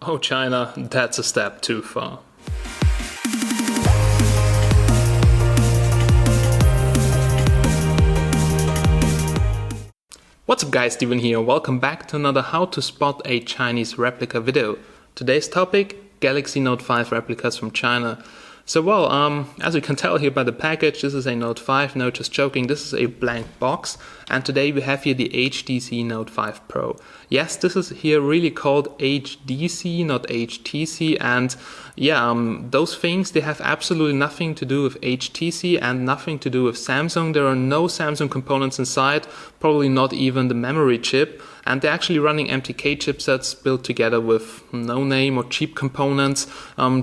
Oh China, that's a step too far. What's up guys, Steven here. Welcome back to another how to spot a Chinese replica video. Today's topic, Galaxy Note 5 replicas from China. So as you can tell here by the package, this is a Note 5, no just joking, this is a blank box, and today we have here the HDC Note 5 Pro. Yes, this is here really called HDC, not HTC, and those things, they have absolutely nothing to do with HTC and nothing to do with Samsung. There are no Samsung components inside, probably not even the memory chip, and they're actually running MTK chipsets built together with no-name or cheap components,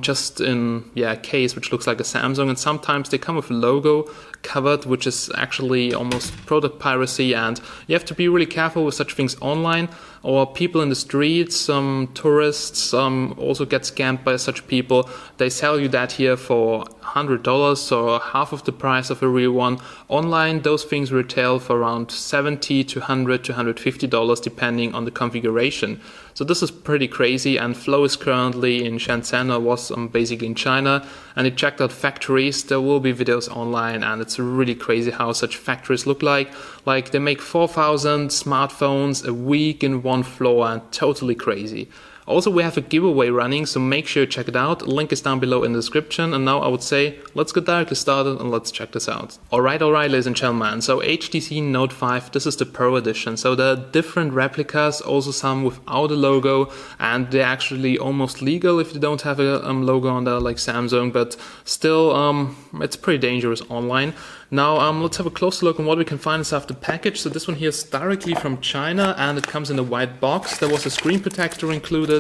just in a case which looks like a Samsung, and sometimes they come with a logo covered, which is actually almost product piracy, and you have to be really careful with such things online, or people in the streets, tourists also get scammed by such people. They sell you that here for $100, or half of the price of a real one. Online, those things retail for around $70 to $100 to $150 depending on the configuration. So this is pretty crazy, and Flo is currently in Shenzhen, or was basically in China, and he checked out factories. There will be videos online, and it's really crazy how such factories look like. Like they make 4,000 smartphones a week in one floor, and totally crazy. Also, we have a giveaway running, so make sure you check it out. Link is down below in the description. And now I would say, let's get directly started and let's check this out. Alright, ladies and gentlemen. So HDC Note 5, this is the Pro edition. So there are different replicas, also some without a logo, and they're actually almost legal if you don't have a logo on there like Samsung, but still, it's pretty dangerous online. Now let's have a closer look on what we can find inside the package. So this one here is directly from China, and it comes in a white box. There was a screen protector included.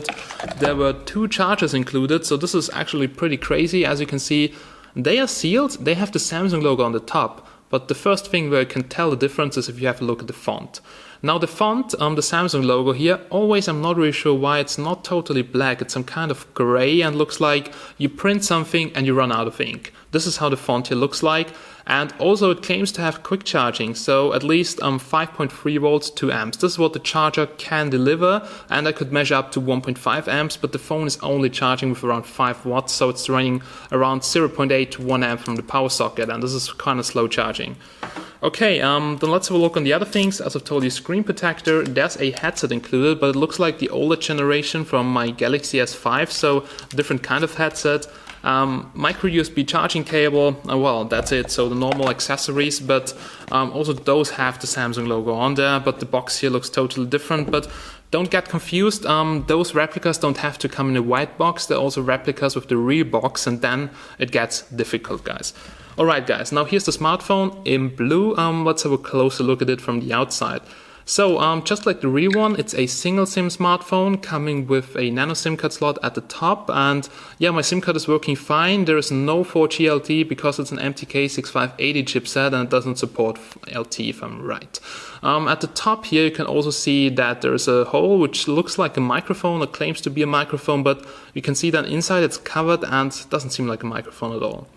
There were 2 chargers included, so this is actually pretty crazy. As you can see, they are sealed. They have the Samsung logo on the top, but the first thing where you can tell the difference is if you have a look at the font. Now the font, the Samsung logo here, always I'm not really sure why it's not totally black. It's some kind of gray and looks like you print something and you run out of ink. This is how the font here looks like. And also it claims to have quick charging, so at least 5.3 volts, 2 amps. This is what the charger can deliver, and I could measure up to 1.5 amps, but the phone is only charging with around 5 watts, so it's running around 0.8 to 1 amp from the power socket, and this is kind of slow charging. Okay, then let's have a look on the other things. As I've told you, screen protector, there's a headset included, but it looks like the older generation from my Galaxy S5, so different kind of headset. Micro USB charging cable, well, that's it, so the normal accessories, but also those have the Samsung logo on there, but the box here looks totally different. But don't get confused, those replicas don't have to come in a white box, they're also replicas with the real box, and then it gets difficult, guys. Alright guys, now here's the smartphone in blue. Let's have a closer look at it from the outside. So just like the real one, it's a single SIM smartphone coming with a nano SIM card slot at the top, and yeah, my SIM card is working fine. There is no 4G LTE because it's an MTK6582 chipset and it doesn't support LTE if I'm right. At the top here you can also see that there is a hole which looks like a microphone or claims to be a microphone, but you can see that inside it's covered and doesn't seem like a microphone at all.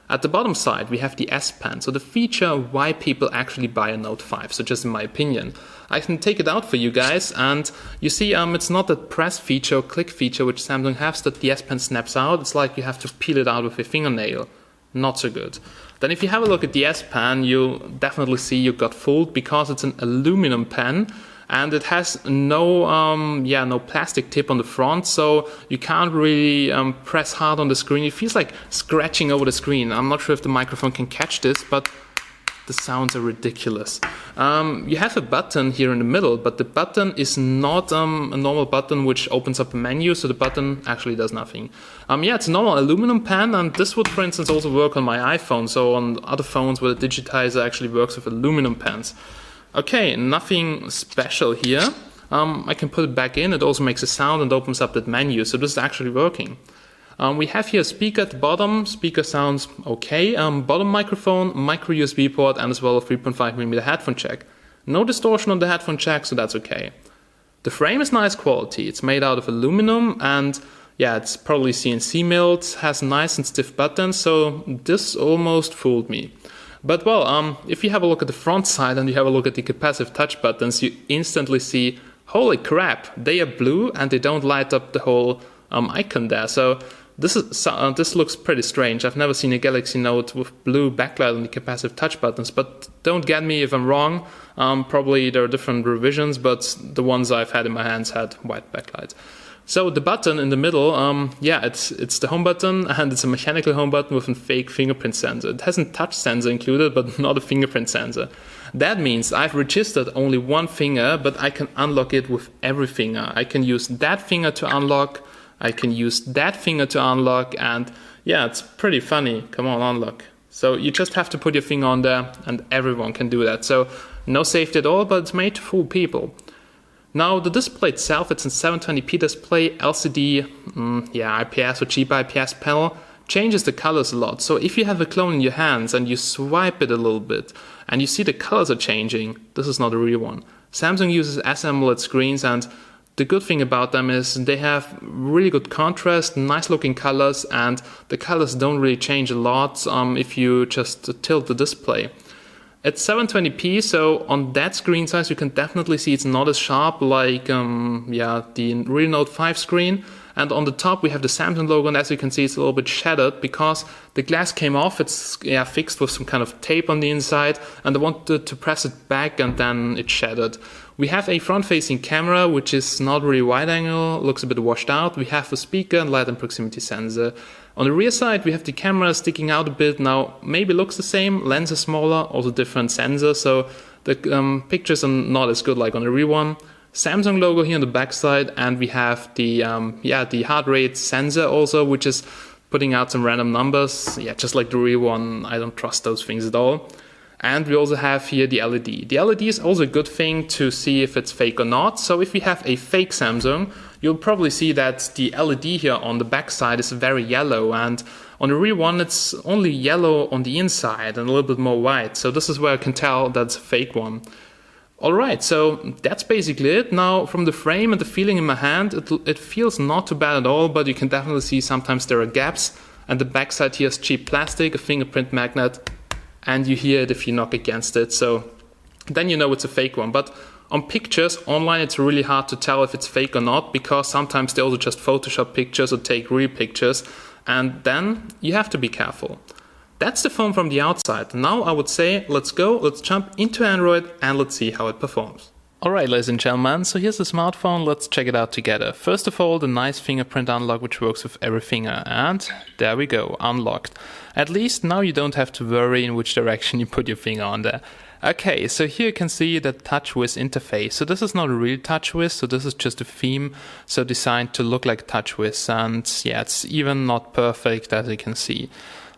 At the bottom side, we have the S Pen, so the feature why people actually buy a Note 5, so just in my opinion. I can take it out for you guys, and you see it's not that press feature or click feature which Samsung has that the S Pen snaps out. It's like you have to peel it out with your fingernail. Not so good. Then if you have a look at the S Pen, you definitely see you got fooled because it's an aluminum pen. And it has no plastic tip on the front, so you can't really press hard on the screen. It feels like scratching over the screen. I'm not sure if the microphone can catch this, but the sounds are ridiculous. You have a button here in the middle, but the button is not a normal button which opens up a menu, so the button actually does nothing. It's a normal aluminum pen, and this would, for instance, also work on my iPhone, so on other phones where the digitizer actually works with aluminum pens. Okay, nothing special here. I can put it back in. It also makes a sound and opens up that menu, so this is actually working. We have here a speaker at the bottom. Speaker sounds okay. Bottom microphone, micro USB port, and as well a 3.5mm headphone jack. No distortion on the headphone jack, so that's okay. The frame is nice quality. It's made out of aluminum, and yeah, it's probably CNC milled, has nice and stiff buttons, so this almost fooled me. But well, if you have a look at the front side and you have a look at the capacitive touch buttons, you instantly see holy crap, they are blue and they don't light up the whole icon there. So this looks pretty strange. I've never seen a Galaxy Note with blue backlight on the capacitive touch buttons, but don't get me if I'm wrong. Probably there are different revisions, but the ones I've had in my hands had white backlight. So the button in the middle, it's the home button, and it's a mechanical home button with a fake fingerprint sensor. It has a touch sensor included, but not a fingerprint sensor. That means I've registered only one finger, but I can unlock it with every finger. I can use that finger to unlock, I can use that finger to unlock, and yeah, it's pretty funny. Come on, unlock. So you just have to put your finger on there, and everyone can do that. So no safety at all, but it's made to fool people. Now the display itself, it's a 720p display, LCD, IPS or cheap IPS panel, changes the colors a lot. So if you have a clone in your hands and you swipe it a little bit and you see the colors are changing, this is not a real one. Samsung uses AMOLED screens, and the good thing about them is they have really good contrast, nice looking colors, and the colors don't really change a lot if you just tilt the display. It's 720p, so on that screen size you can definitely see it's not as sharp like the Real Note 5 screen. And on the top we have the Samsung logo, and as you can see it's a little bit shattered because the glass came off. It's fixed with some kind of tape on the inside, and I wanted to press it back and then it shattered. We have a front-facing camera which is not really wide angle, looks a bit washed out. We have a speaker and light and proximity sensor. On the rear side we have the camera sticking out a bit. Now maybe looks the same, lens is smaller, also different sensor, so the pictures are not as good like on the rear one. Samsung logo here on the back side, and we have the heart rate sensor also, which is putting out some random numbers. Yeah, just like the real one, I don't trust those things at all. And we also have here the LED. The LED is also a good thing to see if it's fake or not. So if we have a fake Samsung, you'll probably see that the LED here on the back side is very yellow, and on the real one it's only yellow on the inside and a little bit more white. So this is where I can tell that's a fake one. Alright, so that's basically it. Now from the frame and the feeling in my hand, it feels not too bad at all, but you can definitely see sometimes there are gaps, and the backside here is cheap plastic, a fingerprint magnet, and you hear it if you knock against it, so then you know it's a fake one. But on pictures online it's really hard to tell if it's fake or not, because sometimes they also just Photoshop pictures or take real pictures, and then you have to be careful. That's the phone from the outside. Now I would say let's jump into Android and let's see how it performs. Alright, ladies and gentlemen, so here's the smartphone, let's check it out together. First of all, the nice fingerprint unlock which works with every finger, and there we go, unlocked. At least now you don't have to worry in which direction you put your finger on there. Okay, so here you can see the TouchWiz interface. So this is not a real TouchWiz, so this is just a theme, so designed to look like TouchWiz, and yeah, it's even not perfect as you can see.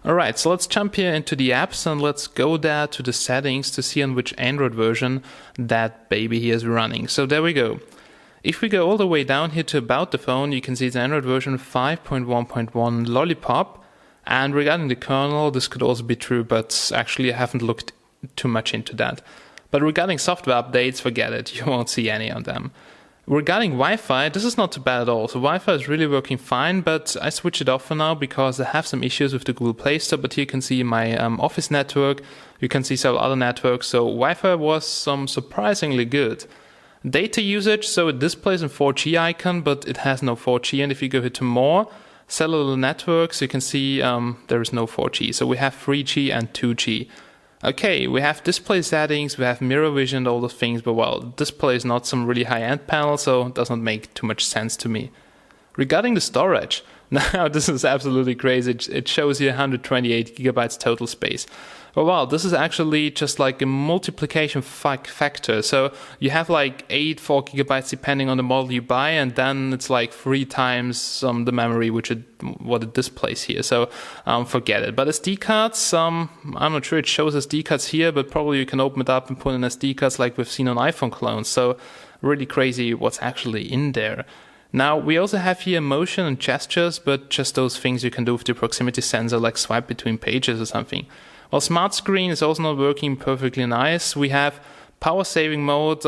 Alright, so let's jump here into the apps and let's go there to the settings to see on which Android version that baby here is running. So there we go. If we go all the way down here to about the phone, you can see it's Android version 5.1.1 Lollipop. And regarding the kernel, this could also be true, but actually I haven't looked too much into that. But regarding software updates, forget it, you won't see any of them. Regarding Wi-Fi, this is not too bad at all. So Wi-Fi is really working fine, but I switch it off for now because I have some issues with the Google Play Store. But here you can see my office network, you can see several other networks, so Wi-Fi was surprisingly good. Data usage, so it displays a 4G icon, but it has no 4G, and if you go here to more, cellular networks, you can see there is no 4G. So we have 3G and 2G. Okay, we have display settings, we have mirror vision, all those things, but well, display is not some really high-end panel, so it does not make too much sense to me. Regarding the storage, now this is absolutely crazy. It shows here 128 gigabytes total space. But wow, this is actually just like a multiplication factor. So you have like 4 gigabytes depending on the model you buy, and then it's like 3 times the memory what it displays here. So forget it. But SD cards, I'm not sure it shows SD cards here, but probably you can open it up and put in SD cards like we've seen on iPhone clones. So really crazy what's actually in there. Now, we also have here motion and gestures, but just those things you can do with the proximity sensor, like swipe between pages or something. Well, smart screen is also not working perfectly nice. We have Power saving mode,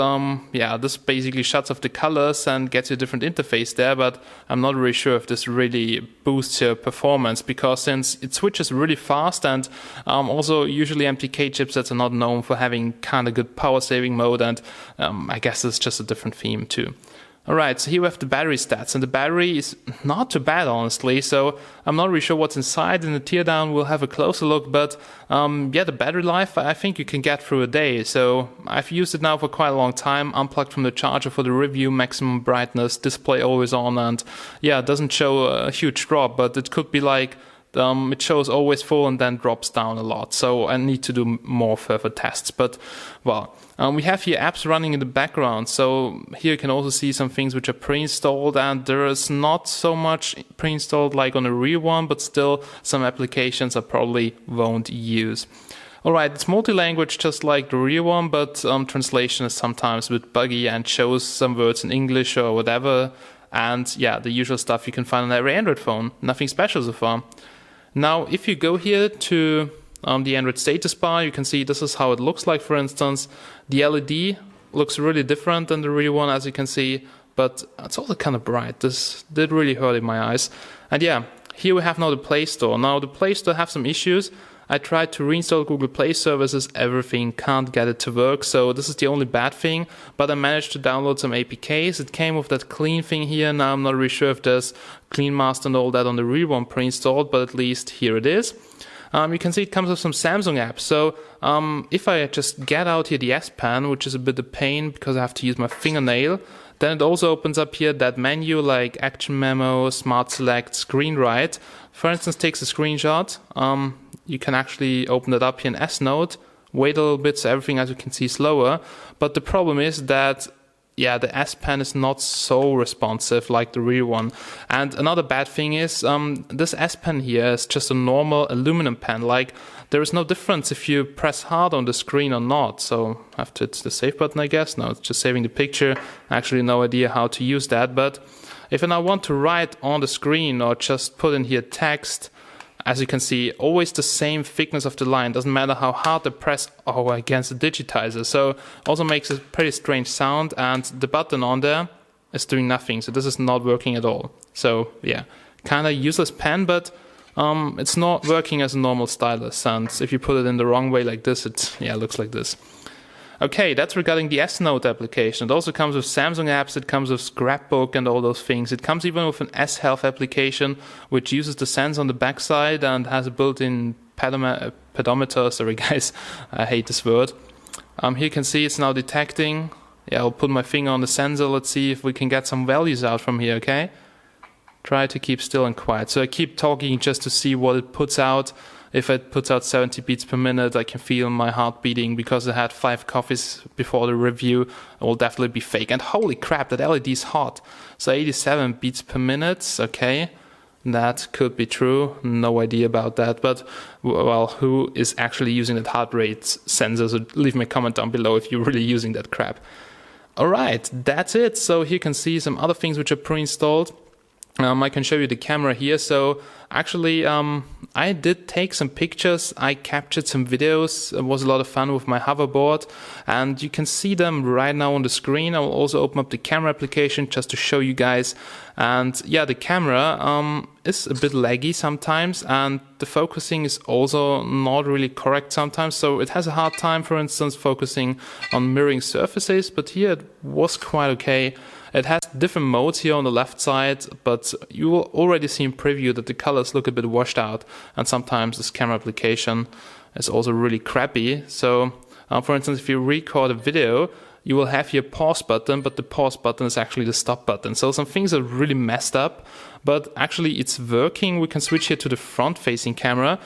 yeah, this basically shuts off the colors and gets you a different interface there, but I'm not really sure if this really boosts your performance, because since it switches really fast, and also usually MTK chipsets are not known for having kind of good power saving mode, and I guess it's just a different theme too. Alright, so here we have the battery stats, and the battery is not too bad, honestly, so I'm not really sure what's inside. In the teardown we'll have a closer look, but yeah, the battery life I think you can get through a day, so I've used it now for quite a long time, unplugged from the charger for the review, maximum brightness, display always on, and yeah, it doesn't show a huge drop, but it could be like it shows always full and then drops down a lot, so I need to do more further tests. But well, we have here apps running in the background, so here you can also see some things which are pre-installed, and there is not so much pre-installed like on the real one, but still some applications I probably won't use. Alright, it's multi-language just like the real one, but translation is sometimes a bit buggy and shows some words in English or whatever, and yeah, the usual stuff you can find on every Android phone. Nothing special so far. Now, if you go here to the Android status bar, you can see this is how it looks like, for instance. The LED looks really different than the real one, as you can see, but it's also kind of bright. This did really hurt in my eyes. And yeah, here we have now the Play Store. Now, the Play Store have some issues. I tried to reinstall Google Play services, everything, can't get it to work, so this is the only bad thing, but I managed to download some APKs. It came with that clean thing here. Now I'm not really sure if there's Clean Master and all that on the real one pre-installed, but at least here it is. You can see it comes with some Samsung apps, so if I just get out here the S Pen, which is a bit of pain because I have to use my fingernail, then it also opens up here that menu like Action Memo, Smart Select, Screen Write. For instance, takes a screenshot. You can actually open it up here in S Note, wait a little bit so everything, as you can see, is slower. But the problem is that, yeah, the S Pen is not so responsive like the real one. And another bad thing is this S Pen here is just a normal aluminum pen. Like, there is no difference if you press hard on the screen or not. So I have to hit the save button, I guess. No, it's just saving the picture. Actually, no idea how to use that. But if I now want to write on the screen or just put in here text, as you can see, always the same thickness of the line. Doesn't matter how hard I press against the digitizer. So also makes a pretty strange sound, and the button on there is doing nothing. So this is not working at all. So yeah, kind of useless pen, but it's not working as a normal stylus. And if you put it in the wrong way like this, it looks like this. Okay, that's regarding the S Note application. It also comes with Samsung apps, it comes with Scrapbook and all those things. It comes even with an S Health application, which uses the sensor on the backside and has a built-in pedometer. Sorry guys, I hate this word. Here you can see it's now detecting. Yeah, I'll put my finger on the sensor. Let's see if we can get some values out from here, okay? Try to keep still and quiet. So I keep talking just to see what it puts out. If it puts out 70 beats per minute, I can feel my heart beating. Because I had 5 coffees before the review, it will definitely be fake. And holy crap, that LED is hot. So 87 beats per minute, okay. That could be true, no idea about that. But, well, who is actually using that heart rate sensor? So leave me a comment down below if you're really using that crap. Alright, that's it. So here you can see some other things which are pre-installed. I can show you the camera here. So actually, I did take some pictures. I captured some videos. It was a lot of fun with my hoverboard, and you can see them right now on the screen. I will also open up the camera application just to show you guys. And yeah, the camera is a bit laggy sometimes, and the focusing is also not really correct sometimes. So it has a hard time, for instance, focusing on mirroring surfaces, but here it was quite okay. It has different modes here on the left side, but you will already see in preview that the colors look a bit washed out, and sometimes this camera application is also really crappy. So, for instance, if you record a video, you will have your pause button, but the pause button is actually the stop button. So some things are really messed up, but actually it's working. We can switch here to the front-facing camera.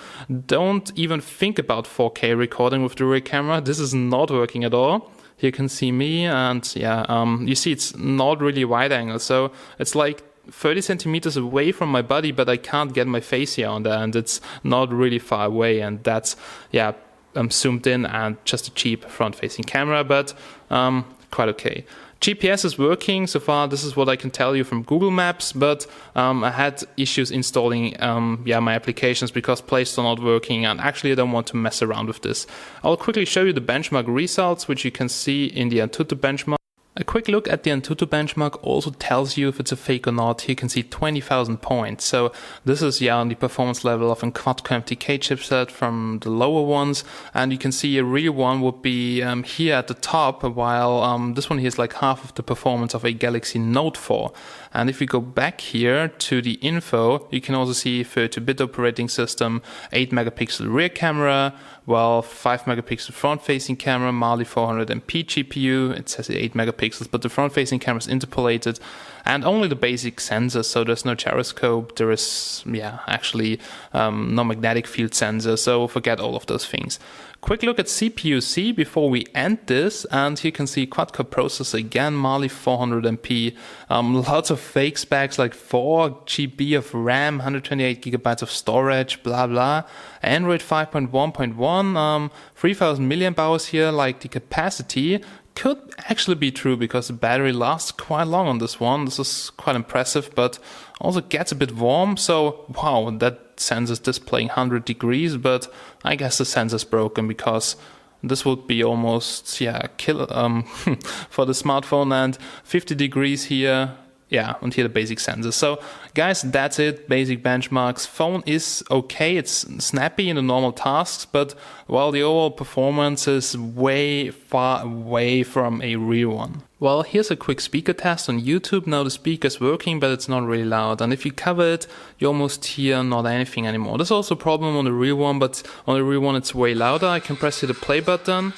Don't even think about 4K recording with the rear camera. This is not working at all. Here you can see me, and yeah, you see it's not really wide angle, so it's like 30 centimeters away from my body, but I can't get my face here on there, and it's not really far away, and that's, yeah, I'm zoomed in and just a cheap front-facing camera, but quite okay. GPS is working so far. This is what I can tell you from Google Maps, but I had issues installing my applications because Play Store not working, and actually I don't want to mess around with this. I'll quickly show you the benchmark results, which you can see in the AnTuTu benchmark. A quick look at the AnTuTu benchmark also tells you if it's a fake or not. Here you can see 20,000 points. So this is on the performance level of a Quad-Core MTK chipset from the lower ones. And you can see a real one would be here at the top, while this one here is like half of the performance of a Galaxy Note 4. And if we go back here to the info, you can also see 32-bit operating system, 8 megapixel rear camera, 5 megapixel front-facing camera, Mali 400MP GPU. It says 8 megapixels, but the front-facing camera is interpolated, and only the basic sensors. So there's no gyroscope. There is, actually no magnetic field sensor. So forget all of those things. Quick look at CPU-C before we end this, and here you can see quad-core processor again, Mali 400MP, lots of fake specs like 4 GB of RAM, 128 gigabytes of storage, blah blah, Android 5.1.1, 3000 milliamp hours here, like the capacity could actually be true because the battery lasts quite long on this one. This is quite impressive, but also gets a bit warm. So wow, that sensor's displaying 100 degrees, but I guess the sensor's broken because this would be almost kill for the smartphone, and 50 degrees here. And here the basic sensors. So guys, that's it. Basic benchmarks. Phone is okay. It's snappy in the normal tasks, but while the overall performance is far away from a real one. Well, here's a quick speaker test on YouTube. Now the speaker's working, but it's not really loud. And if you cover it, you almost hear not anything anymore. There's also a problem on the real one, but on the real one it's way louder. I can press here the play button.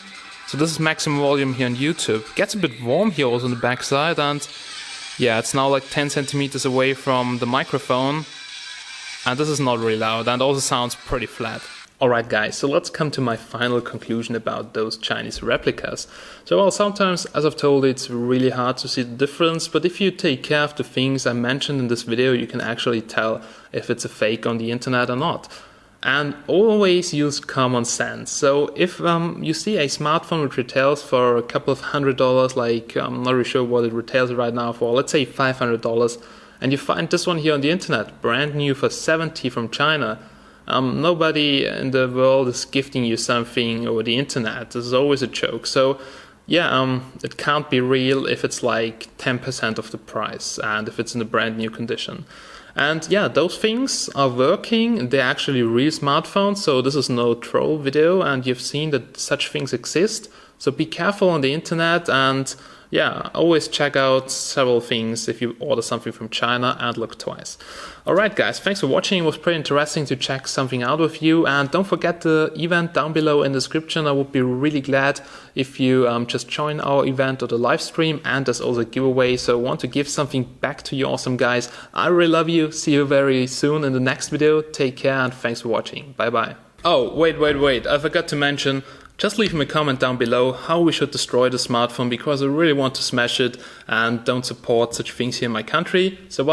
So this is maximum volume here on YouTube. Gets a bit warm here also on the backside, and it's now like 10 centimeters away from the microphone, and this is not really loud, and also sounds pretty flat. Alright guys, so let's come to my final conclusion about those Chinese replicas. So sometimes, as I've told you, it's really hard to see the difference, but if you take care of the things I mentioned in this video, you can actually tell if it's a fake on the internet or not. And always use common sense. So if you see a smartphone which retails for a couple of $100, like I'm not really sure what it retails right now for, let's say $500, and you find this one here on the internet, brand new for $70 from China, nobody in the world is gifting you something over the internet. This is always a joke. So it can't be real if it's like 10% of the price and if it's in a brand new condition. And those things are working. They're actually real smartphones, so this is no troll video, and you've seen that such things exist. So be careful on the internet, and always check out several things if you order something from China, and look twice. Alright guys, thanks for watching. It was pretty interesting to check something out with you, and don't forget the event down below in the description. I would be really glad if you just join our event or the live stream, and there's also a giveaway, so I want to give something back to you awesome guys. I really love you. See you very soon in the next video. Take care, and thanks for watching. Bye bye. Oh, wait, I forgot to mention, just leave me a comment down below how we should destroy the smartphone, because I really want to smash it and don't support such things here in my country. So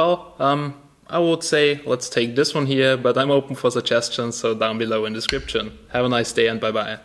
I would say let's take this one here, but I'm open for suggestions, so down below in the description. Have a nice day and bye bye.